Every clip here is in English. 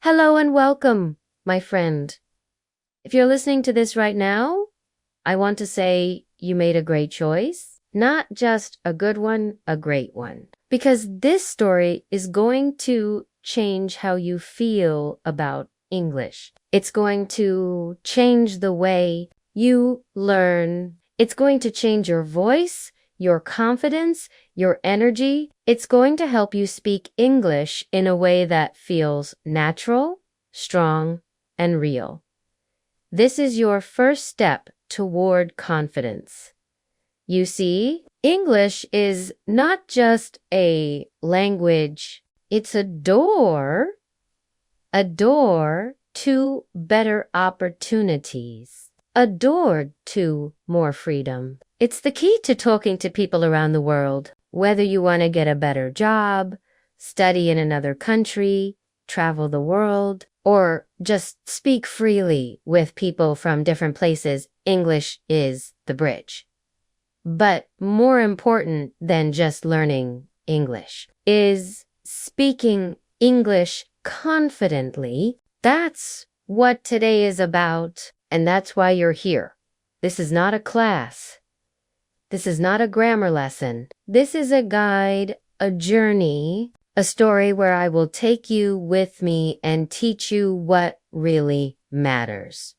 Hello and welcome, my friend. If you're listening to this right now, I want to say you made a great choice. Not just a good one, a great one. Because this story is going to change how you feel about English. It's going to change the way you learn. It's going to change your voice, your confidence, your energy. It's going to help you speak English in a way that feels natural, strong, and real. This is your first step toward confidence. You see, English is not just a language, it's a door to better opportunities, a door to more freedom. It's the key to talking to people around the world, whether you want to get a better job, study in another country, travel the world, or just speak freely with people from different places. English is the bridge. But more important than just learning English is speaking English confidently. That's what today is about, and that's why you're here. This is not a class. This is not a grammar lesson. This is a guide, a journey, a story where I will take you with me and teach you what really matters.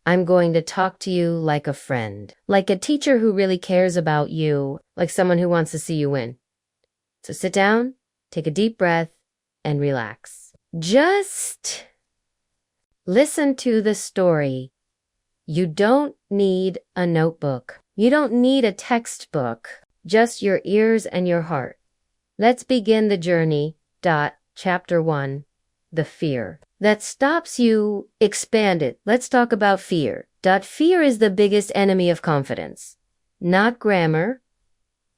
I'm going to talk to you like a friend, like a teacher who really cares about you, like someone who wants to see you win. So sit down, take a deep breath, and relax. Just listen to the story. You don't need a notebook. You don't need a textbook, just your ears and your heart. Let's begin the journey. Chapter 1, the fear that stops you expand it. Let's talk about fear. Fear is the biggest enemy of confidence. Not grammar,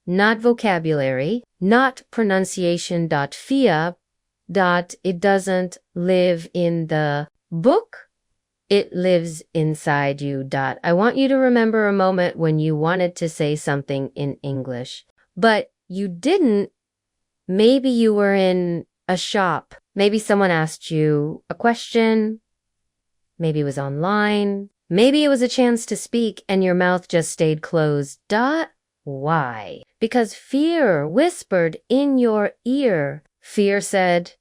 not vocabulary, not pronunciation. Fear. It doesn't live in the book. It lives inside you. I want you to remember a moment when you wanted to say something in English, but you didn't. Maybe you were in a shop. Maybe someone asked you a question. Maybe it was online. Maybe it was a chance to speak and your mouth just stayed closed. Why? Because fear whispered in your ear. Fear said,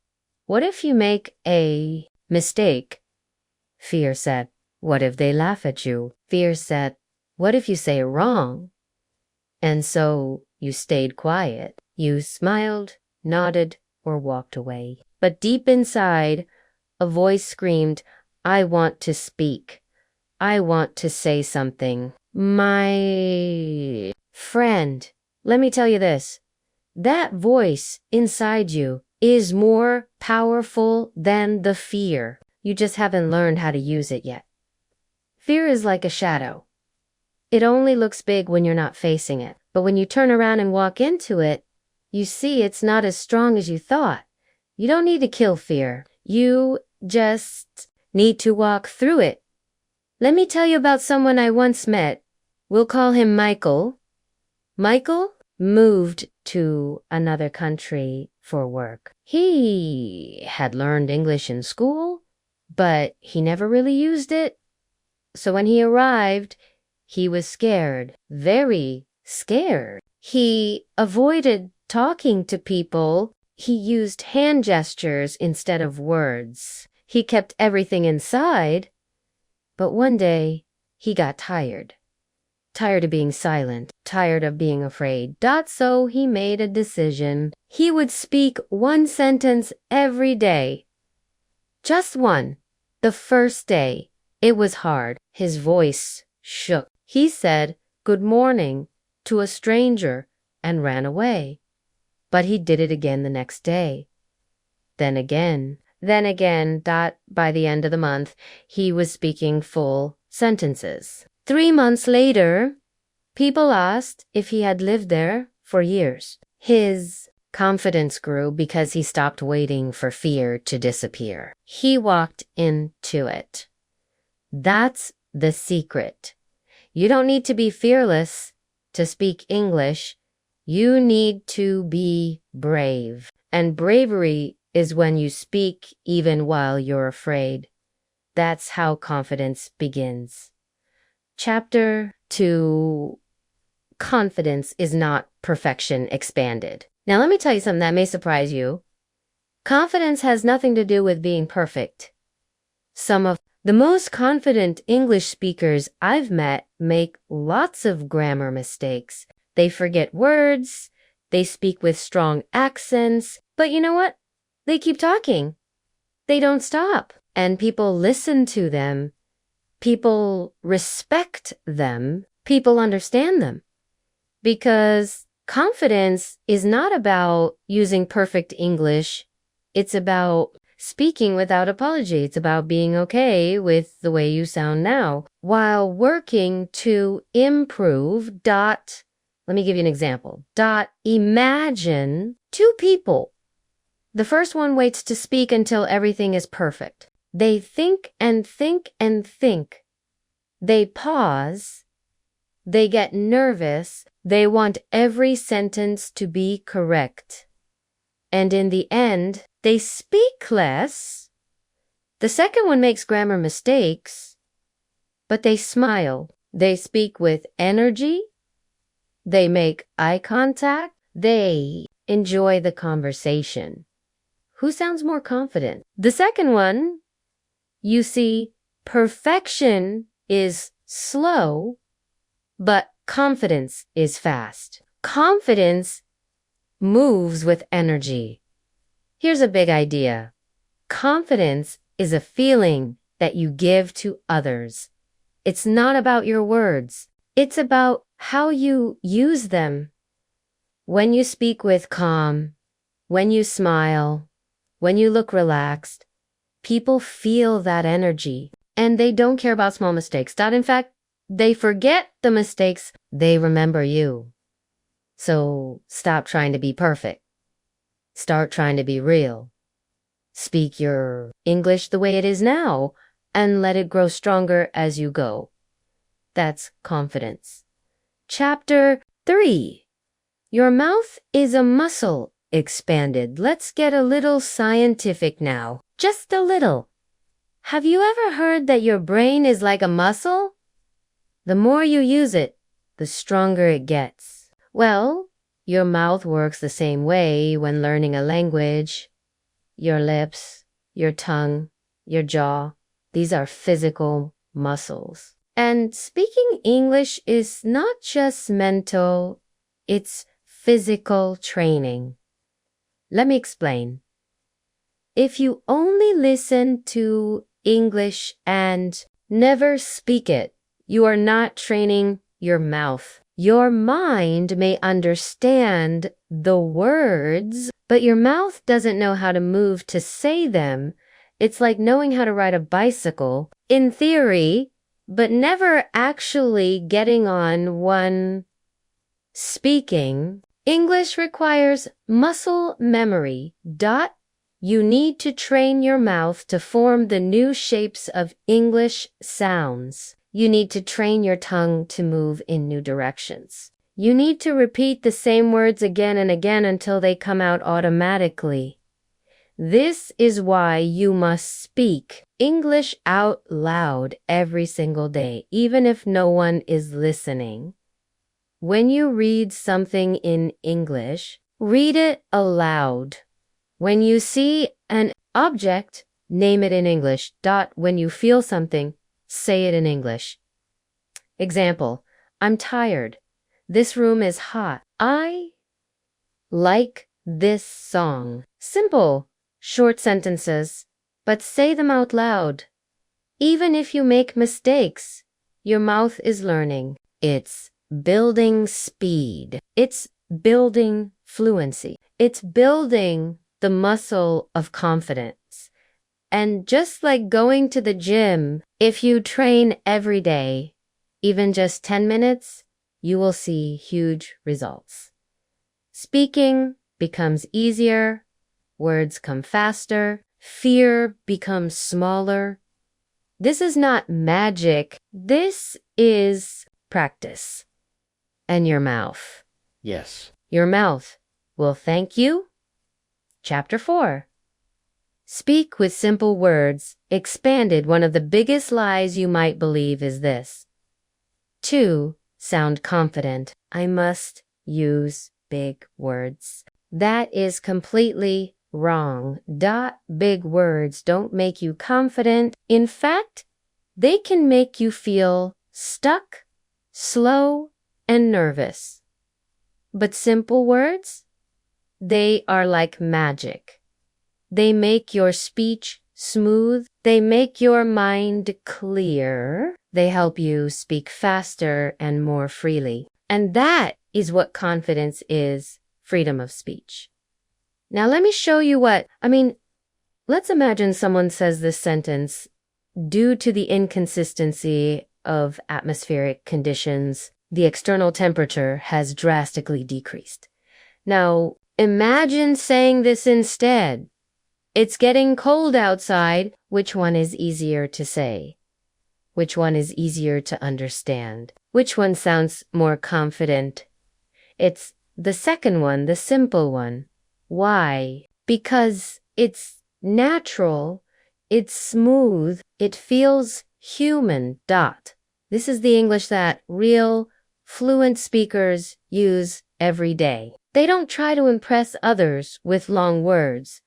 what if you make a mistake? Fear said, what if they laugh at you? Fear said, what if you say it wrong? And so you stayed quiet. You smiled, nodded, or walked away. But deep inside, a voice screamed, I want to speak. I want to say something. My friend, let me tell you this. That voice inside you is more powerful than the fear. You just haven't learned how to use it yet. Fear is like a shadow. It only looks big when you're not facing it. But when you turn around and walk into it, you see it's not as strong as you thought. You don't need to kill fear. You just need to walk through it. Let me tell you about someone I once met. We'll call him Michael. Michael moved to another country for work. He had learned English in school, but he never really used it. So when he arrived, he was scared, very scared. He avoided talking to people. He used hand gestures instead of words. He kept everything inside. But one day, he got tired. Tired of being silent. Tired of being afraid. So he made a decision. He would speak one sentence every day. Just one. The first day. It was hard. His voice shook. He said, "Good morning," to a stranger and ran away. But he did it again the next day. Then again. By the end of the month, he was speaking full sentences. 3 months later, people asked if he had lived there for years. His confidence grew because he stopped waiting for fear to disappear. He walked into it. That's the secret. You don't need to be fearless to speak English. You need to be brave. And bravery is when you speak even while you're afraid. That's how confidence begins. Chapter 2, Confidence is not perfection expanded. Now let me tell you something that may surprise you. Confidence has nothing to do with being perfect. Some of the most confident English speakers I've met make lots of grammar mistakes. They forget words, they speak with strong accents, but you know what? They keep talking. They don't stop. And people listen to them. People respect them. People understand them. Because confidence is not about using perfect English. It's about speaking without apology. It's about being okay with the way you sound now while working to improve. Let me give you an example. Imagine two people. The first one waits to speak until everything is perfect. They think and think and think. They pause. They get nervous. They want every sentence to be correct. And in the end, they speak less. The second one makes grammar mistakes, but they smile. They speak with energy. They make eye contact. They enjoy the conversation. Who sounds more confident? The second one, you see, perfection is slow, but confidence is fast. Confidence moves with energy. Here's a big idea. Confidence is a feeling that you give to others. It's not about your words. It's about how you use them. When you speak with calm, when you smile, when you look relaxed, people feel that energy, and they don't care about small mistakes. In fact, they forget the mistakes. They remember you. So stop trying to be perfect. Start trying to be real. Speak your English the way it is now, and let it grow stronger as you go. That's confidence. Chapter 3. Your mouth is a muscle expanded. Let's get a little scientific now. Just a little. Have you ever heard that your brain is like a muscle? The more you use it, the stronger it gets. Well, your mouth works the same way when learning a language. Your lips, your tongue, your jaw, these are physical muscles. And speaking English is not just mental, it's physical training. Let me explain. If you only listen to English and never speak it, you are not training your mouth. Your mind may understand the words, but your mouth doesn't know how to move to say them. It's like knowing how to ride a bicycle, in theory, but never actually getting on one. Speaking English requires muscle memory. You need to train your mouth to form the new shapes of English sounds. You need to train your tongue to move in new directions. You need to repeat the same words again and again until they come out automatically. This is why you must speak English out loud every single day, even if no one is listening. When you read something in English, read it aloud. When you see an object, name it in English. When you feel something, say it in English. Example, I'm tired. This room is hot. I like this song. Simple, short sentences, but say them out loud. Even if you make mistakes, your mouth is learning. It's building speed. It's building fluency. It's building the muscle of confidence. And just like going to the gym, if you train every day, even just 10 minutes, you will see huge results. Speaking becomes easier, words come faster, fear becomes smaller. This is not magic. This is practice. And your mouth. Yes. Your mouth will thank you. Chapter 4. Speak with simple words. Expanded, one of the biggest lies you might believe is this. 2. Sound confident. I must use big words. That is completely wrong. Big words don't make you confident. In fact, they can make you feel stuck, slow, and nervous. But simple words, they are like magic. They make your speech smooth. They make your mind clear. They help you speak faster and more freely. And that is what confidence is, freedom of speech. Now let me show you let's imagine someone says this sentence, due to the inconsistency of atmospheric conditions, the external temperature has drastically decreased. Now, imagine saying this instead. It's getting cold outside. Which one is easier to say? Which one is easier to understand? Which one sounds more confident? It's the second one, the simple one. Why? Because it's natural, it's smooth, it feels human. This is the English that real, fluent speakers use every day. They don't try to impress others with long words.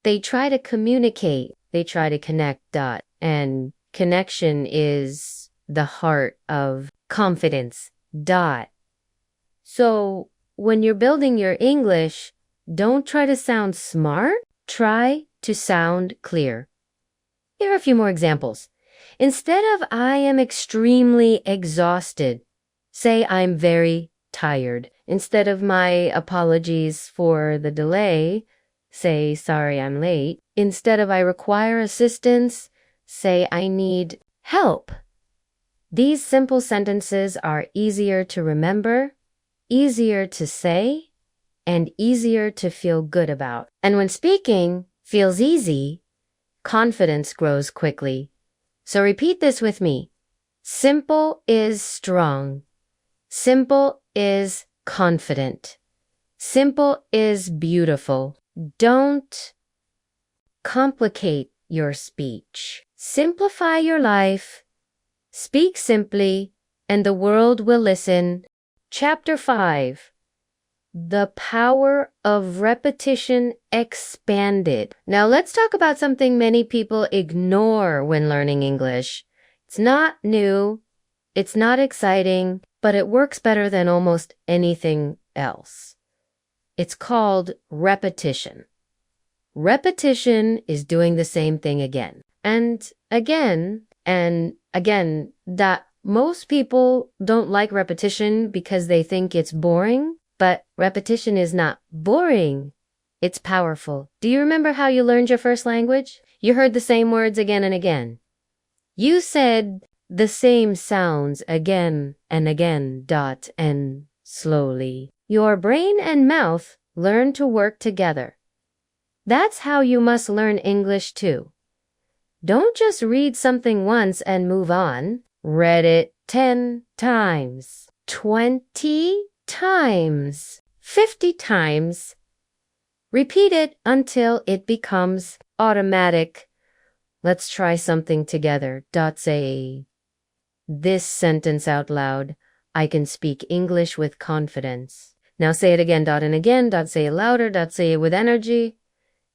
They try to communicate. They try to connect. And connection is the heart of confidence. So when you're building your English, don't try to sound smart. Try to sound clear. Here are a few more examples. Instead of I am extremely exhausted, say I'm very tired. Instead of my apologies for the delay, say sorry I'm late. Instead of I require assistance, say I need help. These simple sentences are easier to remember, easier to say, and easier to feel good about. And when speaking feels easy, confidence grows quickly. So repeat this with me. Simple is strong. Simple is confident. Simple is beautiful. Don't complicate your speech. Simplify your life. Speak simply, and the world will listen. Chapter 5. The power of repetition expanded. Now let's talk about something many people ignore when learning English. It's not new, it's not exciting, but it works better than almost anything else. It's called repetition. Repetition is doing the same thing again and again and again. That most people don't like repetition because they think it's boring. But repetition is not boring. It's powerful. Do you remember how you learned your first language? You heard the same words again and again. You said the same sounds again and again. And slowly, your brain and mouth learn to work together. That's how you must learn English too. Don't just read something once and move on. Read it 10 times, 20 times, 50 times. Repeat it until it becomes automatic. Let's try something together. Say this sentence out loud. I can speak English with confidence. Now say it again. And again. Say it louder. Say it with energy.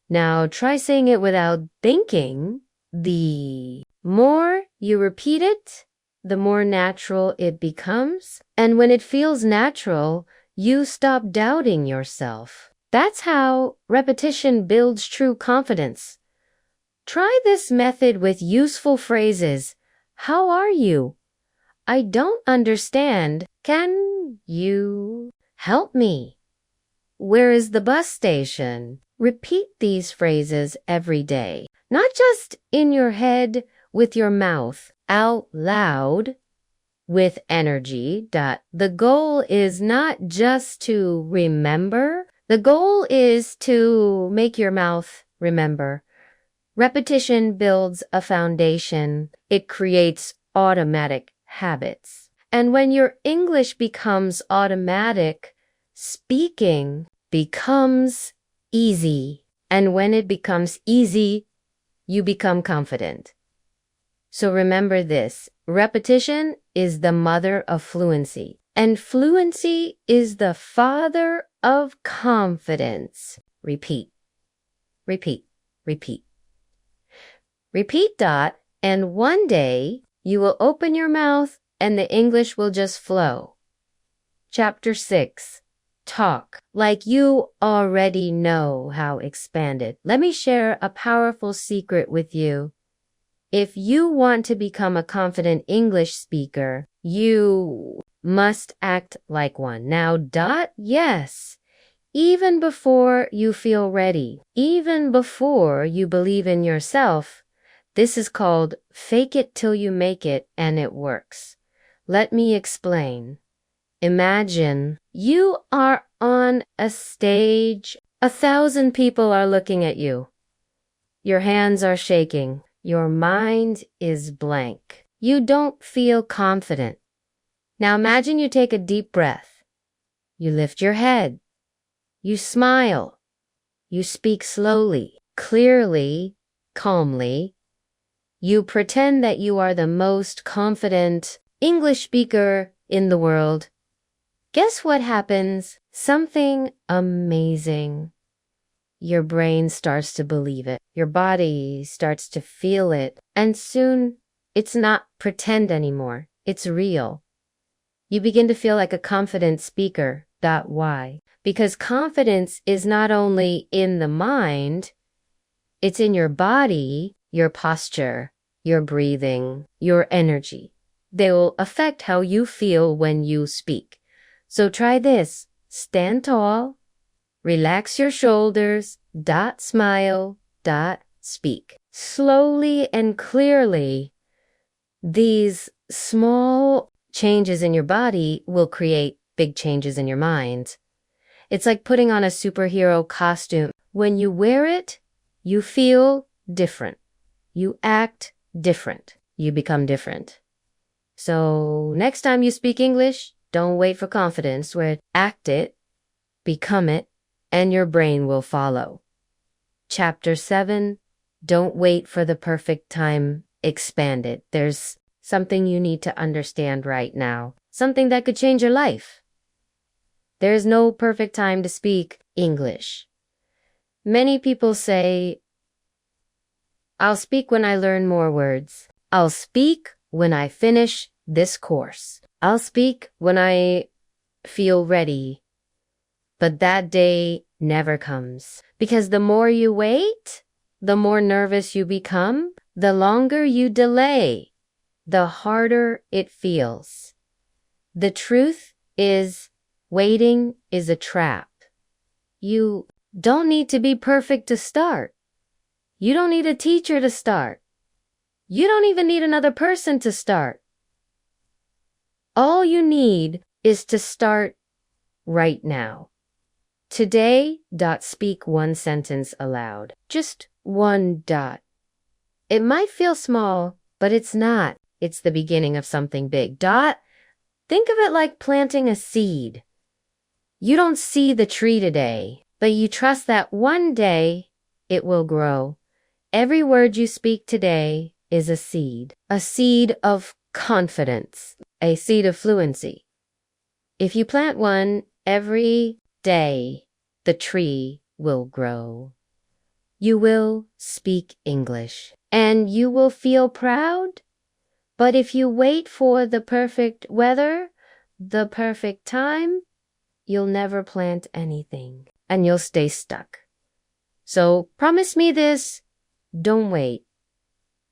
Now try saying it without thinking. The more you repeat it, the more natural it becomes. And when it feels natural, you stop doubting yourself. That's how repetition builds true confidence. Try this method with useful phrases. How are you? I don't understand. Can you help me? Where is the bus station? Repeat these phrases every day. Not just in your head with your mouth, out loud with energy. The goal is not just to remember. The goal is to make your mouth remember. Repetition builds a foundation. It creates automatic habits. And when your English becomes automatic, speaking becomes easy. And when it becomes easy, you become confident. So remember this, repetition is the mother of fluency, and fluency is the father of confidence. Repeat, repeat, repeat. Repeat, and one day you will open your mouth and the English will just flow. Chapter 6. Talk like you already know how expanded. Let me share a powerful secret with you. If you want to become a confident English speaker, you must act like one. Now, yes, even before you feel ready, even before you believe in yourself, this is called fake it till you make it, and it works. Let me explain. Imagine you are on a stage. 1,000 people are looking at you. Your hands are shaking. Your mind is blank. You don't feel confident. Now imagine you take a deep breath. You lift your head. You smile. You speak slowly, clearly, calmly. You pretend that you are the most confident English speaker in the world. Guess what happens? Something amazing. Your brain starts to believe it. Your body starts to feel it. And soon, it's not pretend anymore. It's real. You begin to feel like a confident speaker. Why? Because confidence is not only in the mind, it's in your body, your posture, your breathing, your energy. They will affect how you feel when you speak. So try this. Stand tall, relax your shoulders, smile, speak. Slowly and clearly, these small changes in your body will create big changes in your mind. It's like putting on a superhero costume. When you wear it, you feel different. You act different. You become different. So next time you speak English, don't wait for confidence. Act it, become it, and your brain will follow. Chapter 7, don't wait for the perfect time. Expand it. There's something you need to understand right now. Something that could change your life. There's no perfect time to speak English. Many people say, I'll speak when I learn more words. I'll speak when I finish this course. I'll speak when I feel ready. But that day never comes. Because the more you wait, the more nervous you become, the longer you delay, the harder it feels. The truth is, waiting is a trap. You don't need to be perfect to start. You don't need a teacher to start. You don't even need another person to start. All you need is to start right now. Today, speak one sentence aloud. Just one . It might feel small, but it's not. It's the beginning of something big. Think of it like planting a seed. You don't see the tree today, but you trust that one day it will grow. Every word you speak today is a seed of confidence, a seed of fluency. If you plant one every day, the tree will grow. You will speak English, and you will feel proud. But if you wait for the perfect weather, the perfect time, you'll never plant anything, and you'll stay stuck. So promise me this, don't wait.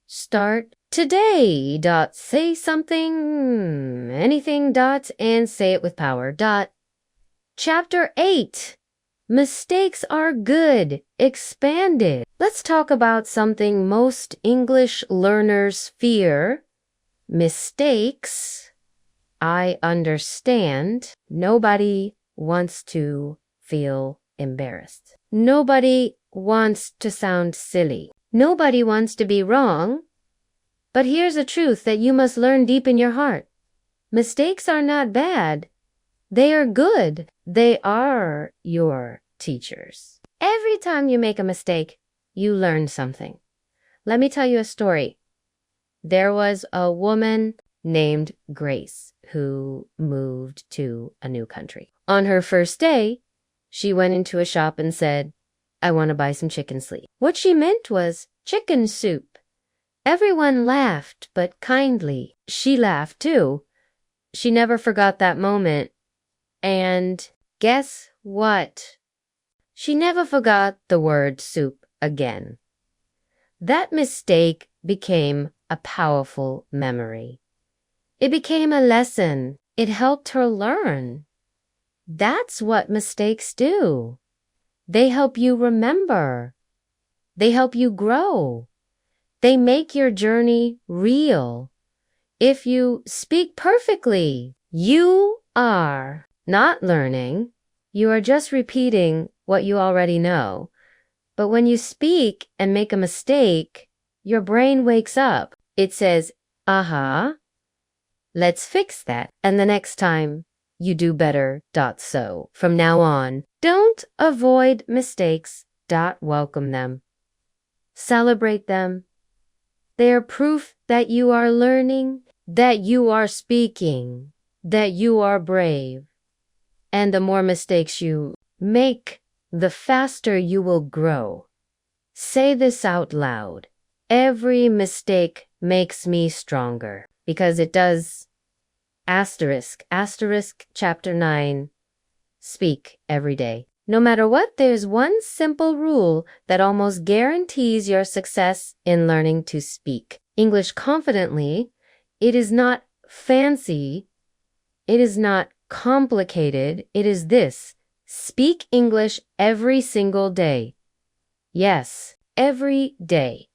Start today. Say something, anything, and say it with power. Chapter 8. Mistakes are good. Expanded. Let's talk about something most English learners fear. Mistakes. I understand. Nobody wants to feel embarrassed. Nobody wants to sound silly. Nobody wants to be wrong. But here's a truth that you must learn deep in your heart. Mistakes are not bad. They are good. They are your teachers. Every time you make a mistake, you learn something. Let me tell you a story. There was a woman named Grace who moved to a new country. On her first day, she went into a shop and said, I want to buy some chicken sleeve. What she meant was chicken soup. Everyone laughed, but kindly. She laughed too. She never forgot that moment. And guess what? She never forgot the word soup again. That mistake became a powerful memory. It became a lesson. It helped her learn. That's what mistakes do. They help you remember. They help you grow. They make your journey real. If you speak perfectly, you are not learning. You are just repeating what you already know. But when you speak and make a mistake, your brain wakes up. It says, let's fix that. And the next time you do better. So from now on, don't avoid mistakes. Welcome them. Celebrate them. They are proof that you are learning, that you are speaking, that you are brave. And the more mistakes you make, the faster you will grow. Say this out loud. Every mistake makes me stronger. Because it does. Asterisk chapter 9. Speak every day. No matter what, there's one simple rule that almost guarantees your success in learning to speak English confidently. It is not fancy. It is not complicated. It is this. Speak English every single day. Yes, every day.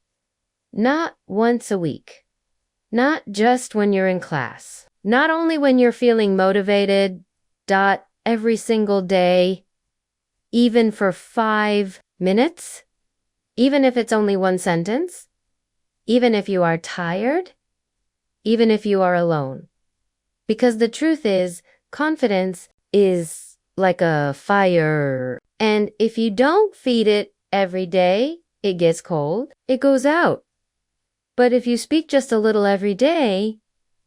Not once a week. Not just when you're in class. Not only when you're feeling motivated. Every single day. Even for 5 minutes. Even if it's only one sentence. Even if you are tired. Even if you are alone. Because the truth is, confidence is like a fire. And if you don't feed it every day, it gets cold. It goes out. But if you speak just a little every day,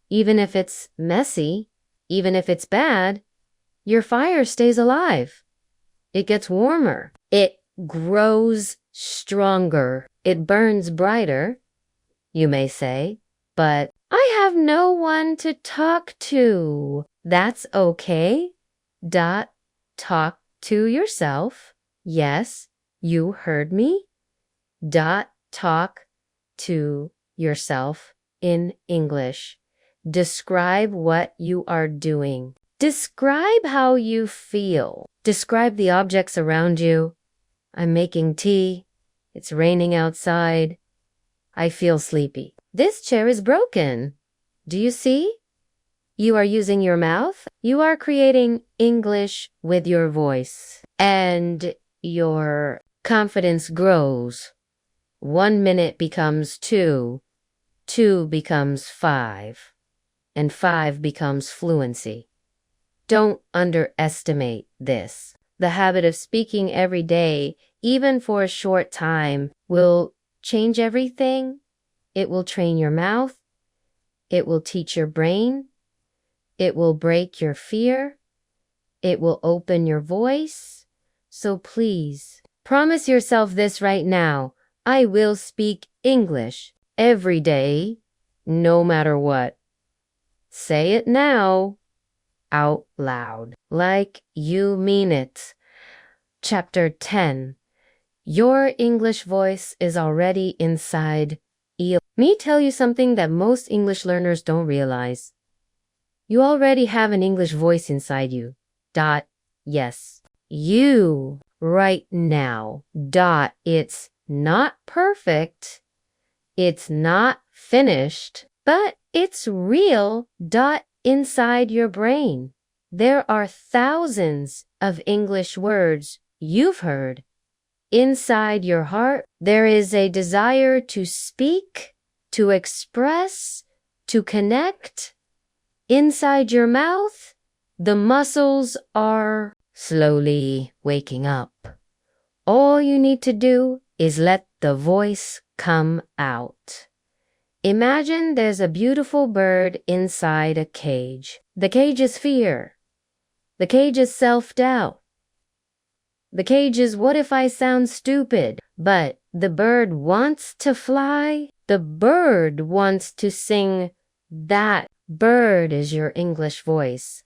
even if it's messy, even if it's bad, your fire stays alive. It gets warmer. It grows stronger. It burns brighter, you may say, but I have no one to talk to. That's okay. Talk to yourself. Yes, you heard me. Talk to yourself in English. Describe what you are doing. Describe how you feel. Describe the objects around you. I'm making tea. It's raining outside. I feel sleepy. This chair is broken. Do you see? You are using your mouth. You are creating English with your voice. And your confidence grows. 1 minute becomes 2. 2 becomes 5. And 5 becomes fluency. Don't underestimate this. The habit of speaking every day, even for a short time, will change everything. It will train your mouth. It will teach your brain. It will break your fear. It will open your voice. So please, promise yourself this right now. I will speak English every day, no matter what. Say it now, out loud, like you mean it. Chapter 10. Your English voice is already inside you. Me tell you something that most English learners don't realize. You already have an English voice inside you. Yes. You, right now. It's not perfect. It's not finished. But it's real. Inside your brain. There are thousands of English words you've heard. Inside your heart, there is a desire to speak, to express, to connect. Inside your mouth, the muscles are slowly waking up. All you need to do is let the voice come out. Imagine there's a beautiful bird inside a cage. The cage is fear. The cage is self-doubt. The cage is what if I sound stupid? But the bird wants to fly. The bird wants to sing. That bird is your English voice.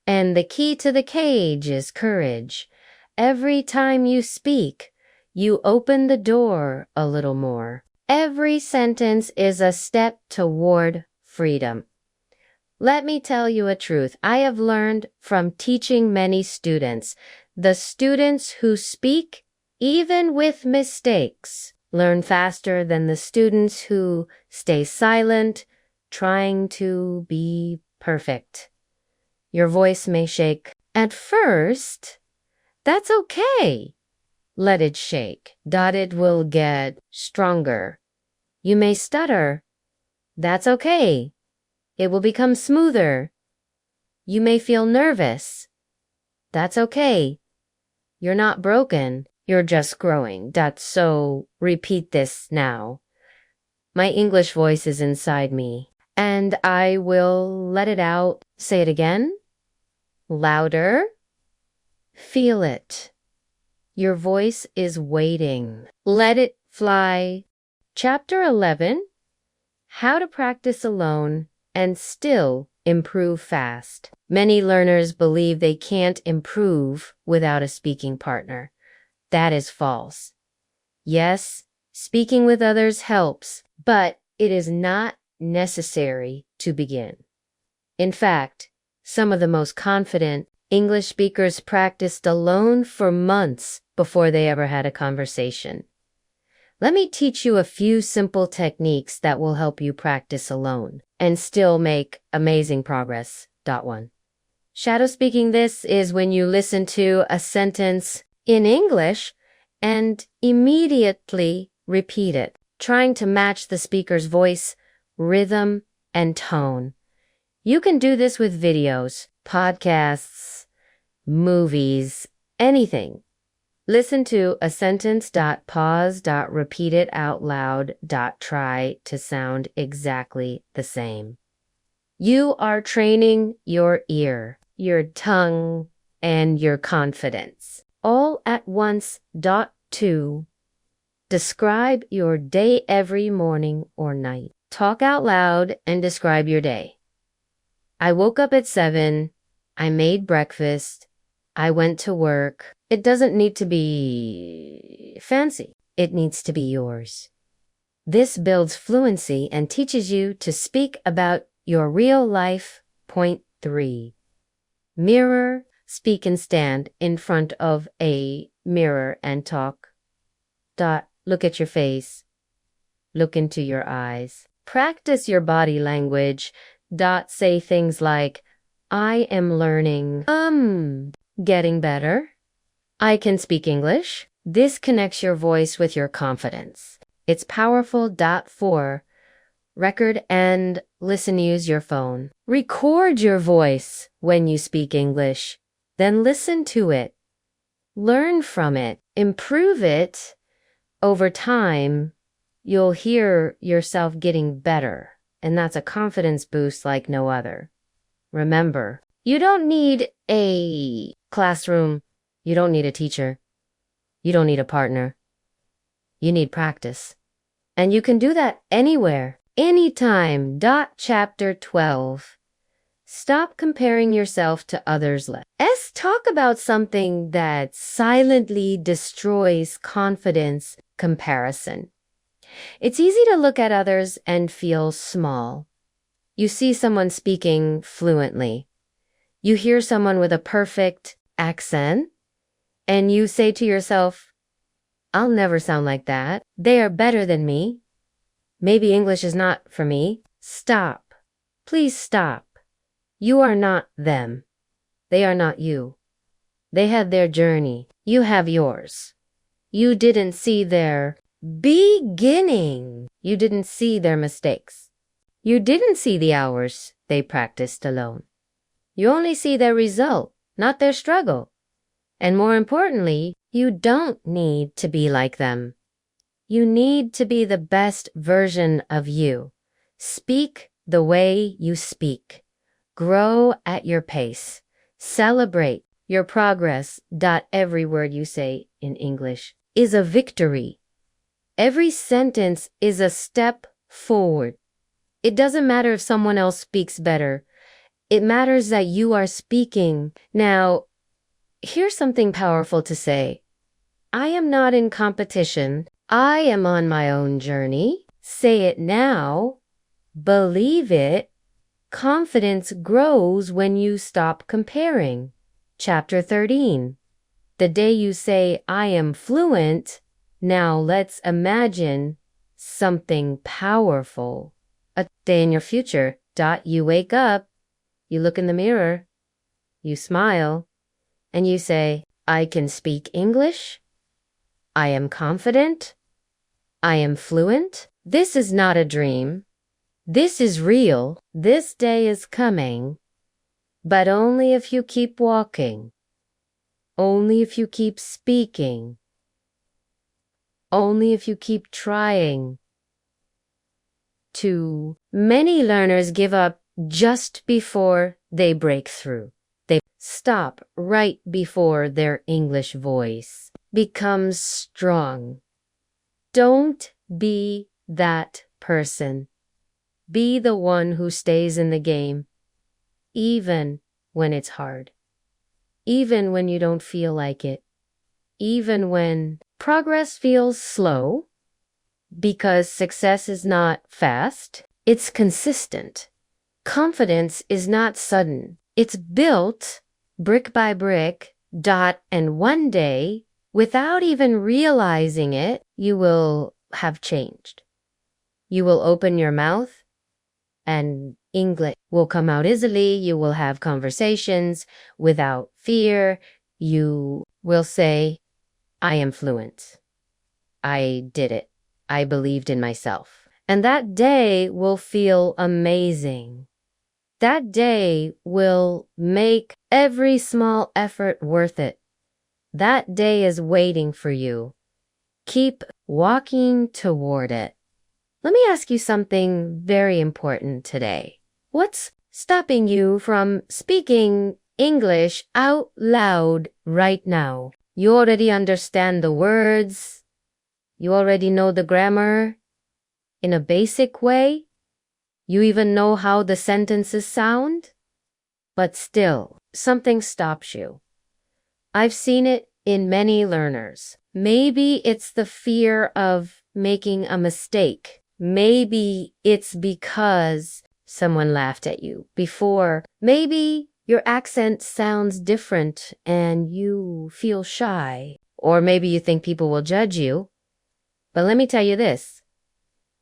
And the key to the cage is courage. Every time you speak, you open the door a little more. Every sentence is a step toward freedom. Let me tell you a truth I have learned from teaching many students. The students who speak, even with mistakes, learn faster than the students who stay silent, trying to be perfect. Your voice may shake at first. That's okay. Let it shake. It will get stronger. You may stutter. That's okay. It will become smoother. You may feel nervous. That's okay. You're not broken. You're just growing. So repeat this now. My English voice is inside me, and I will let it out. Say it again. Louder. Feel it. Your voice is waiting. Let it fly. Chapter 11. How to practice alone and still improve fast. Many learners believe they can't improve without a speaking partner. That is false. Yes, speaking with others helps, but it is not necessary to begin. In fact, some of the most confident English speakers practiced alone for months before they ever had a conversation. Let me teach you a few simple techniques that will help you practice alone and still make amazing progress. 1. Shadow speaking. This is when you listen to a sentence in English and immediately repeat it, trying to match the speaker's voice, rhythm, and tone. You can do this with videos, podcasts, movies, anything. Listen to a sentence, pause, repeat it out loud, try to sound exactly the same. You are training your ear, your tongue, and your confidence. All at once. 2. Describe your day every morning or night. Talk out loud and describe your day. I woke up at 7. I made breakfast. I went to work. It doesn't need to be fancy. It needs to be yours. This builds fluency and teaches you to speak about your real life. 3. Mirror. Speak and stand in front of a mirror and talk. Look at your face. Look into your eyes. Practice your body language. Say things like, I am learning. Getting better. I can speak English. This connects your voice with your confidence. It's powerful. 4. Record and listen. Use your phone. Record your voice when you speak English. Then listen to it. Learn from it. Improve it. Over time, you'll hear yourself getting better, and that's a confidence boost like no other. Remember, you don't need a classroom. You don't need a teacher. You don't need a partner. You need practice. And you can do that anywhere, anytime. Chapter 12. Stop comparing yourself to others. Let's talk about something that silently destroys confidence: comparison. It's easy to look at others and feel small. You see someone speaking fluently. You hear someone with a perfect accent, and you say to yourself, I'll never sound like that. They are better than me. Maybe English is not for me. Stop. Please stop. You are not them. They are not you. They had their journey. You have yours. You didn't see their beginning. You didn't see their mistakes. You didn't see the hours they practiced alone. You only see their result, not their struggle. And more importantly, you don't need to be like them. You need to be the best version of you. Speak the way you speak. Grow at your pace. Celebrate your progress. Every word you say in English is a victory. Every sentence is a step forward. It doesn't matter if someone else speaks better. It matters that you are speaking. Now, here's something powerful to say. I am not in competition. I am on my own journey. Say it now. Believe it. Confidence grows when you stop comparing. Chapter 13. The day you say, I am fluent, now let's imagine something powerful. A day in your future. You wake up, you look in the mirror, you smile, and you say, I can speak English. I am confident. I am fluent. This is not a dream. This is real. This day is coming. But only if you keep walking. Only if you keep speaking. Only if you keep trying. Too many learners give up just before they break through. They stop right before their English voice becomes strong. Don't be that person. Be the one who stays in the game, even when it's hard, even when you don't feel like it, even when progress feels slow, because success is not fast, it's consistent. Confidence is not sudden. It's built brick by brick, and one day, without even realizing it, you will have changed. You will open your mouth and English will come out easily. You will have conversations without fear. You will say, I am fluent. I did it. I believed in myself. And that day will feel amazing. That day will make every small effort worth it. That day is waiting for you. Keep walking toward it. Let me ask you something very important today. What's stopping you from speaking English out loud right now? You already understand the words. You already know the grammar in a basic way. You even know how the sentences sound. But still, something stops you. I've seen it in many learners. Maybe it's the fear of making a mistake. Maybe it's because someone laughed at you before. Maybe your accent sounds different and you feel shy. Or maybe you think people will judge you. But let me tell you this.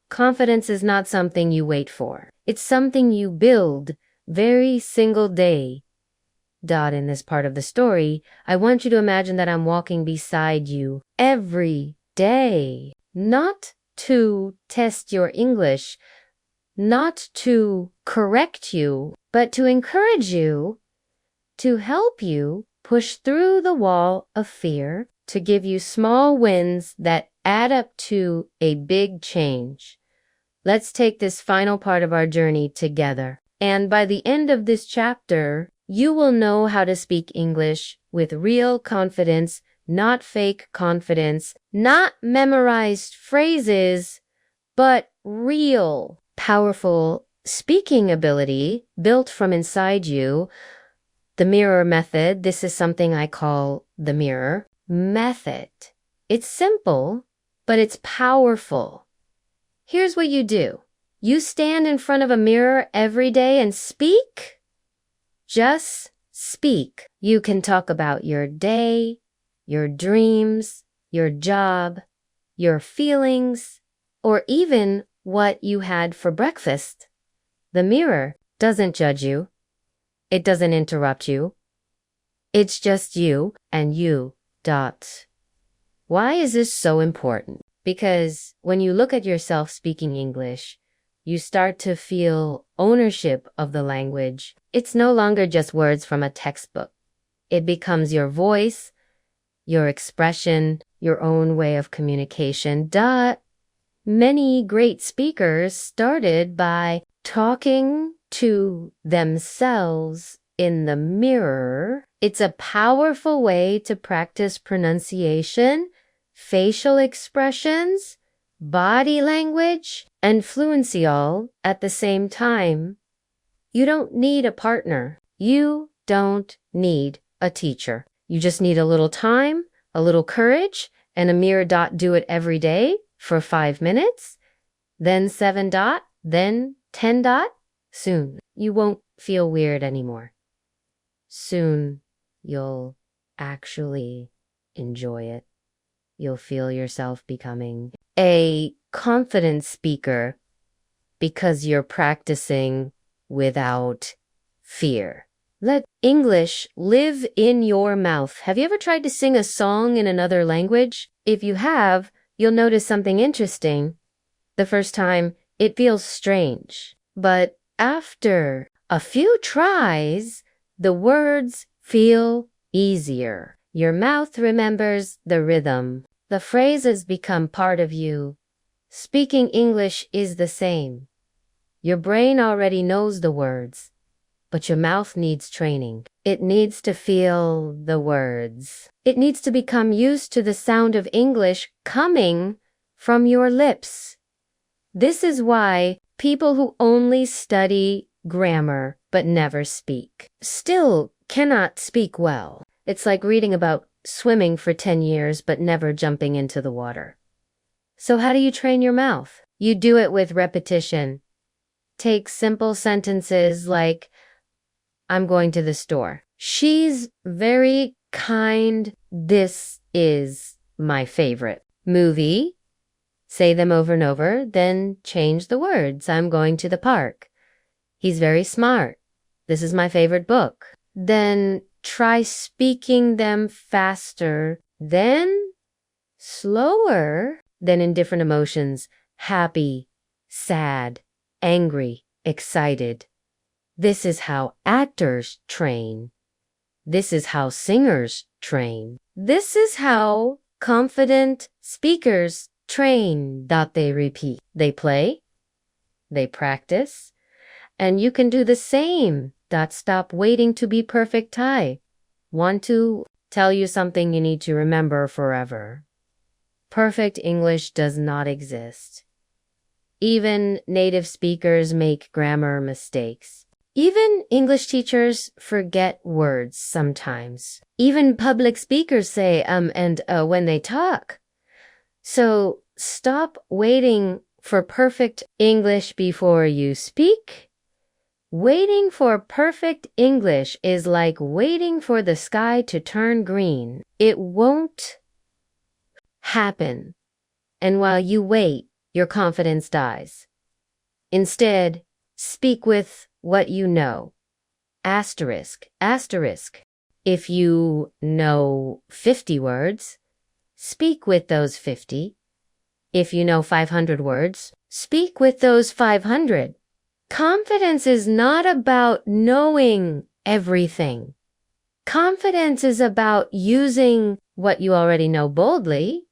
Confidence is not something you wait for. It's something you build very single day. In this part of the story, I want you to imagine that I'm walking beside you every day. Not to test your English, not to correct you, but to encourage you, to help you push through the wall of fear, to give you small wins that add up to a big change. Let's take this final part of our journey together. And by the end of this chapter, you will know how to speak English with real confidence, not fake confidence, not memorized phrases, but real, powerful speaking ability built from inside you. The mirror method, this is something I call the mirror method. It's simple, but it's powerful. Here's what you do. You stand in front of a mirror every day and speak. Just speak. You can talk about your day, your dreams, your job, your feelings, or even what you had for breakfast. The mirror doesn't judge you. It doesn't interrupt you. It's just you and you. Why is this so important? Because when you look at yourself speaking English, you start to feel ownership of the language. It's no longer just words from a textbook. It becomes your voice, your expression, your own way of communication. Many great speakers started by talking to themselves in the mirror. It's a powerful way to practice pronunciation, facial expressions, body language, and fluency all at the same time. You don't need a partner. You don't need a teacher. You just need a little time, a little courage, and a mere dot. Do it every day for 5 minutes, then 7 dot, then 10 dot. Soon, you won't feel weird anymore. Soon, you'll actually enjoy it. You'll feel yourself becoming a confident speaker because you're practicing without fear. Let English live in your mouth. Have you ever tried to sing a song in another language? If you have, you'll notice something interesting. The first time, it feels strange. But after a few tries, the words feel easier. Your mouth remembers the rhythm. The phrases become part of you. Speaking English is the same. Your brain already knows the words, but your mouth needs training. It needs to feel the words. It needs to become used to the sound of English coming from your lips. This is why people who only study grammar but never speak still cannot speak well. It's like reading about swimming for 10 years but never jumping into the water. So how do you train your mouth? You do it with repetition. Take simple sentences like, I'm going to the store. She's very kind. This is my favorite movie. Say them over and over, then change the words. I'm going to the park. He's very smart. This is my favorite book. Then try speaking them faster, then slower, then in different emotions. Happy, sad, angry, excited. This is how actors train. This is how singers train. This is how confident speakers train. They repeat. They play. They practice. And you can do the same. Stop waiting to be perfect. I want to tell you something you need to remember forever. Perfect English does not exist. Even native speakers make grammar mistakes. Even English teachers forget words sometimes. Even public speakers say and when they talk. So stop waiting for perfect English before you speak. Waiting for perfect English is like waiting for the sky to turn green. It won't happen. And while you wait, your confidence dies. Instead, speak with what you know. Asterisk, asterisk. If you know 50 words, speak with those 50. If you know 500 words, speak with those 500. Confidence is not about knowing everything. Confidence is about using what you already know boldly.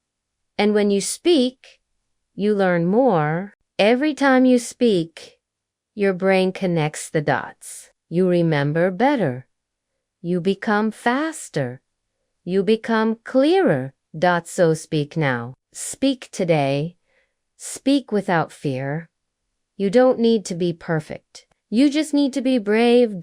And when you speak, you learn more. Every time you speak, your brain connects the dots. You remember better. You become faster. You become clearer. So speak now. Speak today. Speak without fear. You don't need to be perfect. You just need to be brave.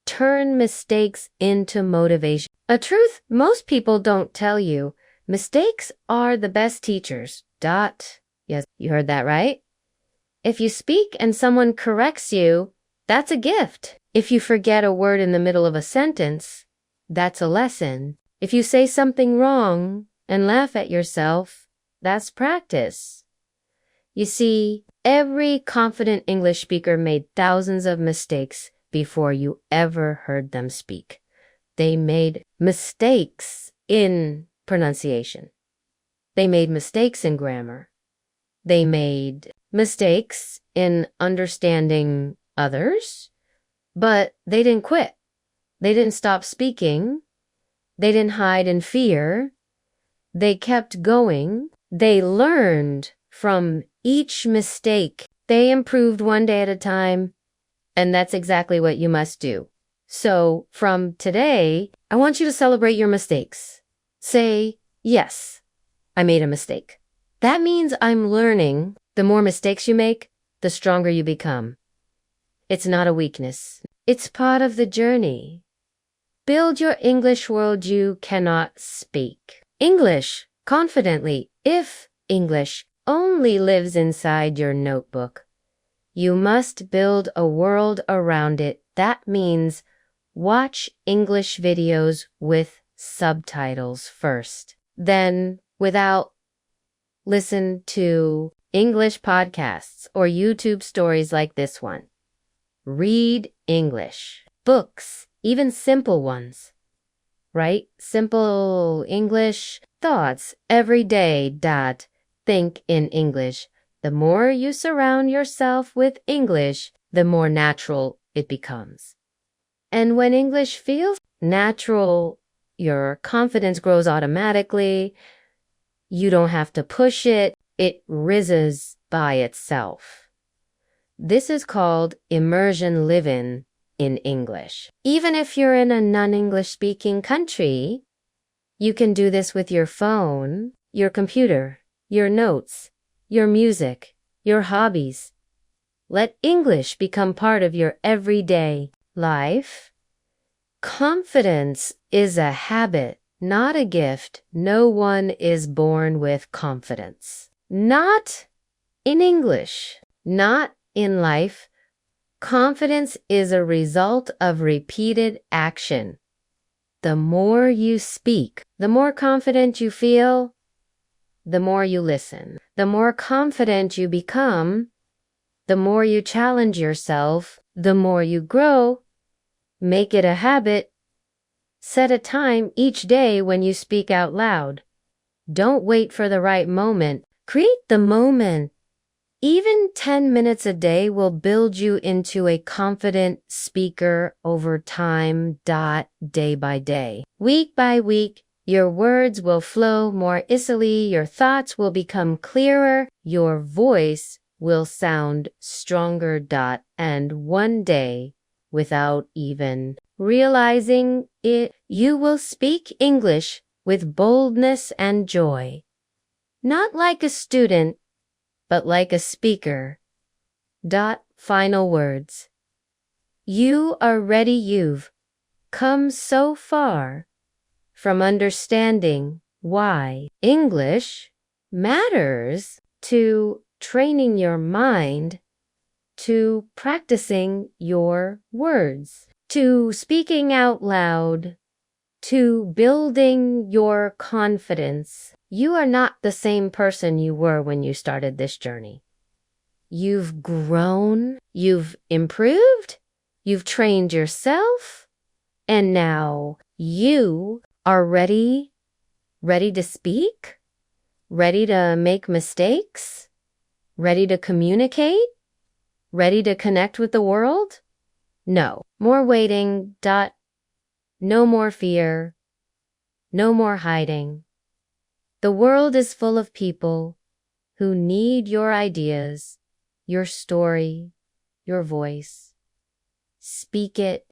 Turn mistakes into motivation. A truth most people don't tell you. Mistakes are the best teachers. Yes, you heard that right? If you speak and someone corrects you, that's a gift. If you forget a word in the middle of a sentence, that's a lesson. If you say something wrong and laugh at yourself, that's practice. You see, every confident English speaker made thousands of mistakes before you ever heard them speak. They made mistakes in pronunciation. They made mistakes in grammar. They made mistakes in understanding others, but they didn't quit. They didn't stop speaking. They didn't hide in fear. They kept going. They learned from each mistake. They improved one day at a time, and that's exactly what you must do. So from today, I want you to celebrate your mistakes. Say, yes, I made a mistake. That means I'm learning. The more mistakes you make, the stronger you become. It's not a weakness. It's part of the journey. Build your English world you cannot speak. English confidently. If English only lives inside your notebook, you must build a world around it. That means watch English videos with subtitles first. Then, listen to English podcasts or YouTube stories like this one. Read English books, even simple ones. Right? Simple English thoughts every day. Think in English. The more you surround yourself with English, the more natural it becomes. And when English feels natural, your confidence grows automatically. You don't have to push it. It rises by itself. This is called immersion living in English. Even if you're in a non-English speaking country, you can do this with your phone, your computer, your notes, your music, your hobbies. Let English become part of your everyday life. Confidence is a habit, not a gift. No one is born with confidence. Not in English, not in life. Confidence is a result of repeated action. The more you speak, the more confident you feel, the more you listen. The more confident you become, the more you challenge yourself, the more you grow. Make it a habit. Set a time each day when you speak out loud. Don't wait for the right moment. Create the moment. Even 10 minutes a day will build you into a confident speaker over time. Day by day. Week by week, your words will flow more easily. Your thoughts will become clearer. Your voice will sound stronger. And one day, without even realizing it, you will speak English with boldness and joy. Not like a student, but like a speaker. Final words. You are ready. You've come so far from understanding why English matters to training your mind, to practicing your words, to speaking out loud, to building your confidence. You are not the same person you were when you started this journey. You've grown, you've improved, you've trained yourself, and now you are ready to speak, ready to make mistakes, ready to communicate, ready to connect with the world? No more waiting. No more fear. No more hiding. The world is full of people who need your ideas, your story, your voice. Speak it,